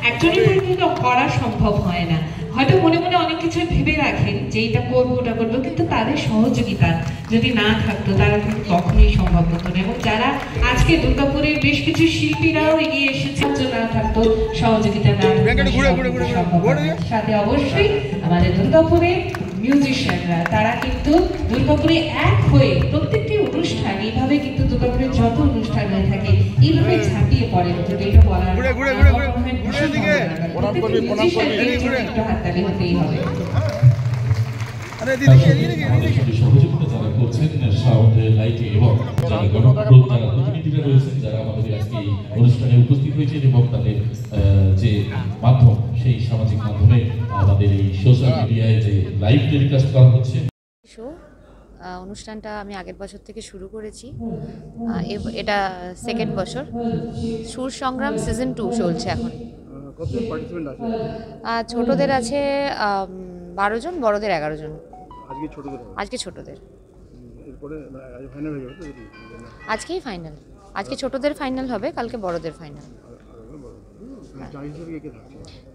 একজনের পক্ষে তো করা সম্ভব হয় না। হয়তো মনে মনে অনেক কিছু ভেবে রাখেন যে এটা করবো ওটা করবো, কিন্তু তাদের সহযোগিতা যদি না থাকতো তারা কিন্তু তখনই সম্ভব হতো না। এবং যারা আজকে দুর্গাপুরের বেশ কিছু শিল্পীরাও এগিয়ে এসেছে, না থাকতো সহযোগিতা না সাথে অবশ্যই আমাদের দুর্গাপুরের মিউজিশিয়ানরা, তারা কিন্তু দুর্গাপুরে এক হয়ে প্রত্যেকটি অনুষ্ঠান এইভাবে কিন্তু দুর্গাপুরের যত অনুষ্ঠান হয়ে থাকে এইভাবে ঝাঁপিয়ে পড়ে। এটা বলার হাততালি হতেই হবে। সহযোগিতা যারা করছেন সাউন্ড লাইটে এবং যারা প্রতিনিধিরা রয়েছেন যারা আমাদের আজকে অনুষ্ঠানে উপস্থিত হয়েছেন এবং তাদের যে মাধ্যম সেই সামাজিক মাধ্যমে আমাদের এই সোশ্যাল মিডিয়ায় যে লাইভ টেলিকাস্ট করা হচ্ছে। অনুষ্ঠানটা আমি আগের বছর থেকে শুরু করেছি, এটা সেকেন্ড বছর। সুর সংগ্রাম সিজন 2 চলছে এখন। ছোটদের আছে 12 জন, বড়দের 11 জন। আজকে ছোটদের আজকেই ফাইনাল। আজকে ছোটদের ফাইনাল হবে, কালকে বড়দের ফাইনাল।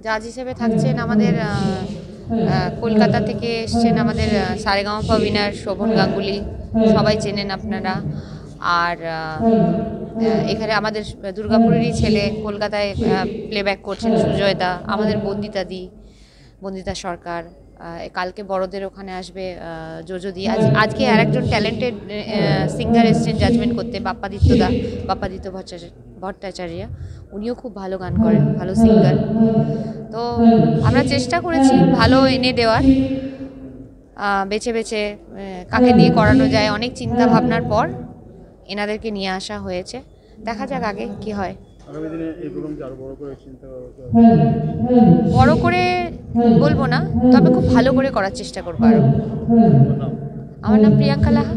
জাজ হিসেবে থাকছেন আমাদের কলকাতা থেকে এসছেন আমাদের সারেগামাপা উইনার শোভন গাঙ্গুলি, সবাই চেনেন আপনারা। আর এখানে আমাদের দুর্গাপুরেরই ছেলে কলকাতায় প্লেব্যাক করছেন সুজয়দা, আমাদের বন্দিতা সরকার। কালকে বড়দের ওখানে আসবে যোজদি। আজকে আরেকজন ট্যালেন্টেড সিঙ্গার এসছেন জাজমেন্ট করতে, বাপ্পাদিত্য ভট্টাচার্য। উনিও খুব ভালো গান করেন, ভালো সিঙ্গার। তো আমরা চেষ্টা করেছি ভালো এনে দেওয়ার, বেছে বেছে কাকে দিয়ে করানো যায় অনেক চিন্তা ভাবনার পর এনাদেরকে নিয়ে আসা হয়েছে। দেখা যাক আগে কি হয়। বড় করে বলবো না, তবে খুব ভালো করে করার চেষ্টা করবো আরো। আমার নাম প্রিয়াঙ্কা লাহা।